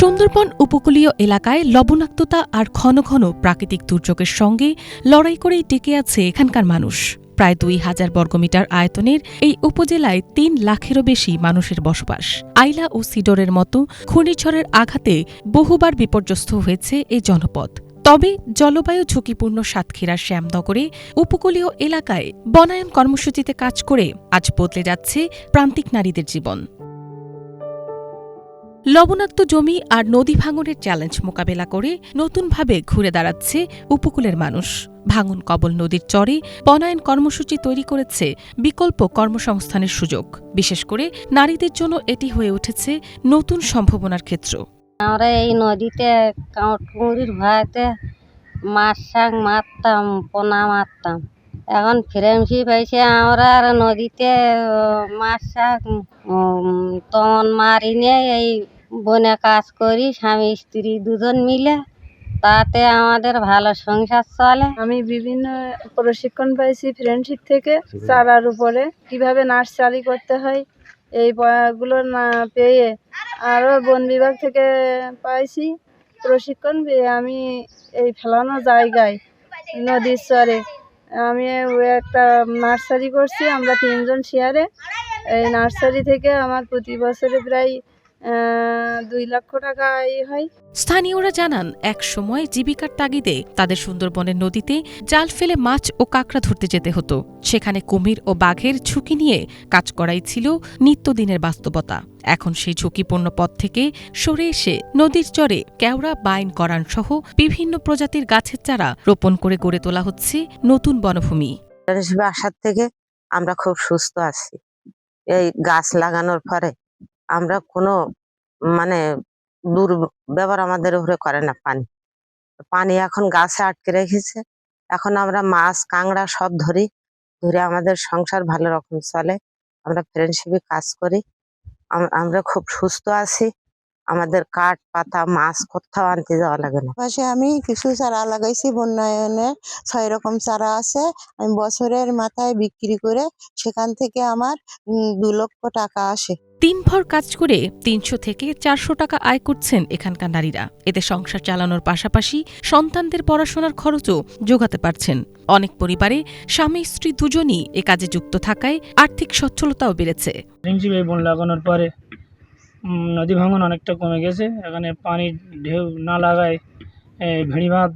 সুন্দরবন উপকূলীয় এলাকায় লবণাক্ততা আর ঘন ঘন প্রাকৃতিক দুর্যোগের সঙ্গে লড়াই করেই টিকে আছে এখানকার মানুষ। প্রায় ২,০০০ বর্গমিটার আয়তনের এই উপজেলায় ৩ লাখেরও বেশি মানুষের বসবাস। আইলা ও সিডরের মতো ঘূর্ণিঝড়ের আঘাতে বহুবার বিপর্যস্ত হয়েছে এই জনপদ। তবে জলবায়ু ঝুঁকিপূর্ণ সাতক্ষীরার শ্যামনগরে উপকূলীয় এলাকায় বনায়ন কর্মসূচিতে কাজ করে আজ বদলে যাচ্ছে প্রান্তিক নারীদের জীবন। লবণাক্ত জমি আর নদী ভাঙনের চ্যালেঞ্জ মোকাবেলা করে নতুনভাবে ঘুরে দাঁড়াচ্ছে উপকূলের মানুষ। ভাঙন কবল নদীর চরে বনায়ন কর্মসূচি তৈরি করেছে বিকল্প কর্মসংস্থানের সুযোগ। বিশেষ করে নারীদের জন্য এটি হয়ে উঠেছে নতুন সম্ভাবনার ক্ষেত্র। আমরা এই নদীতে কাঁকড়ির ভয়তে মাছ শাক মারতাম, পোনা মারতাম। এখন ফ্রেন্ডশিপ হয়েছে, আমরা আর নদীতে মাছ শাক তমন মারি নিয়ে এই বনে কাজ করি, স্বামী স্ত্রী দুজন মিলে। তাতে আমাদের ভালো সংসার চলে। আমি বিভিন্ন প্রশিক্ষণ পাইছি ফ্রেন্ডশিপ থেকে, চারার উপরে কিভাবে নার্সারি করতে হয় এই গুলো না পেয়ে আরও বন বিভাগ থেকে পাইছি প্রশিক্ষণ পেয়ে আমি এই ফেলানো জায়গায় নদীর চরে আমি একটা নার্সারি করছি। আমরা 3 জন শেয়ারে। এই নার্সারি থেকে আমার প্রতি বছরে প্রায় 2 লক্ষ টাকা হয়। স্থানীয়রা জানান, এক সময় জীবিকার তাগিদে তাদের সুন্দরবনের নদীতে জাল ফেলে মাছ ও কাঁকড়া ধরতে যেতে হতো। সেখানে কুমির ও বাঘের ঝুঁকি নিয়ে কাজ করাই ছিল নিত্যদিনের বাস্তবতা। এখন সেই ঝুঁকিপূর্ণ পথ থেকে সরে এসে নদীর চরে কেওড়া, বাইন, করান সহ বিভিন্ন প্রজাতির গাছের চারা রোপণ করে গড়ে তোলা হচ্ছে নতুন বনভূমি। আসার থেকে আমরা খুব সুস্থ আছি। এই গাছ লাগানোর পরে আমরা কোনো দুর্ব্যবহার আমাদের উপরে করে না। পানি এখন গাছে আটকে রেখেছে। এখন আমরা মাছ কাঁকড়া সব ধরে আমাদের সংসার ভালো রকম চলে। আমরা ফ্রেন্ডশিপে কাজ করি। আমরা খুব সুস্থ আছি। আমাদের কাঠ পাতা মাছ কোথাও আনতে যাওয়া লাগে না। পাশে আমি কিছু চারা লাগাইছি, বন্যায়নে 6 রকম চারা আছে। আমি বছরের মাথায় বিক্রি করে সেখান থেকে আমার 2 লক্ষ টাকা আসে। দিনভর কাজ করে 300 থেকে 400 টাকা আয় করছেন এখানকার নারীরা। এতে সংসার চালানোর পাশাপাশি সন্তানদের পড়াশোনার খরচও যোগাতে পারছেন। অনেক পরিবারে স্বামী স্ত্রী দুজনই এ কাজে যুক্ত থাকায় আর্থিক সচ্ছলতাও বেড়েছে। বন লাগানোর পরে নদী ভাঙন অনেকটা কমে গেছে। এখানে পানির ঢেউ না লাগায় ভেড়ি বাঁধ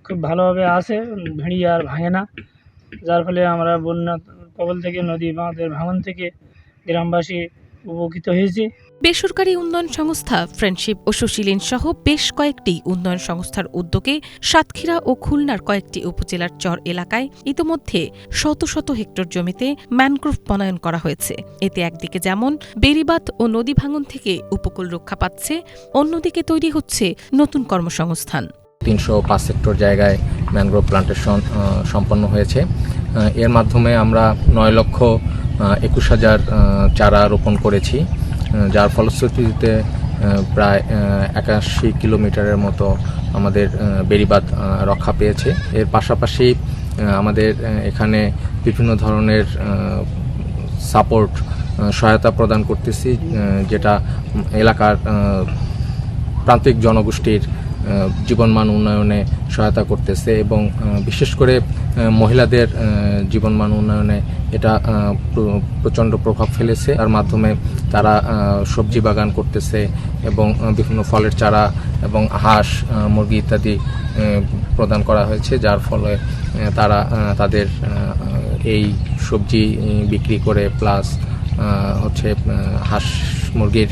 খুব ভালোভাবে আসে, ভেড়ি আর ভাঙে না। যার ফলে আমরা বন্যা কবল থেকে, নদী বাঁধের ভাঙন থেকে গ্রামবাসী উপকৃত হয়েছি। বেসরকারি উন্নয়ন সংস্থা ফ্রেন্ডশিপ ও সুশীলিন সহ বেশ কয়েকটি উন্নয়ন সংস্থার উদ্যোগে সাতক্ষীরা ও খুলনার কয়েকটি উপজেলার চর এলাকায় ইতোমধ্যে শত শত হেক্টর জমিতে ম্যানগ্রোভ বনায়ন করা হয়েছে। এতে একদিকে যেমন বেড়িবাঁধ ও নদী ভাঙন থেকে উপকূল রক্ষা পাচ্ছে, অন্যদিকে তৈরি হচ্ছে নতুন কর্মসংস্থান। 305 হেক্টর জায়গায় ম্যানগ্রোভ প্লান্টেশন সম্পন্ন হয়েছে। এর মাধ্যমে আমরা 9,21,000 চারা রোপণ করেছি, যার ফলশ্রুতিতে প্রায় 81 কিলোমিটারের মতো আমাদের বেড়িবাঁধ রক্ষা পেয়েছে। এর পাশাপাশি আমাদের এখানে বিভিন্ন ধরনের সাপোর্ট সহায়তা প্রদান করতেছি, যেটা এলাকার প্রান্তিক জনগোষ্ঠীর জীবনমান উন্নয়নে সহায়তা করতেছে এবং বিশেষ করে মহিলাদের জীবনমান উন্নয়নে এটা প্রচণ্ড প্রভাব ফেলেছে। তার মাধ্যমে তারা সবজি বাগান করতেছে এবং বিভিন্ন ফলের চারা এবং হাঁস মুরগি ইত্যাদি প্রদান করা হয়েছে, যার ফলে তারা তাদের এই সবজি বিক্রি করে প্লাস হাঁস মুরগির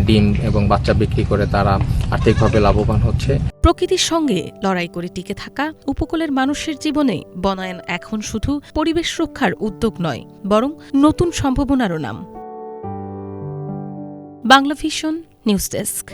ডিম এবং বাচ্চা বিক্রি করে তারা আর্থিকভাবে লাভবান হচ্ছে। প্রকৃতির সঙ্গে লড়াই করে টিকে থাকা উপকূলের মানুষের জীবনে বনায়ন এখন শুধু পরিবেশ রক্ষার উদ্যোগ নয়, বরং নতুন সম্ভাবনারও নাম। Banglavision news desk.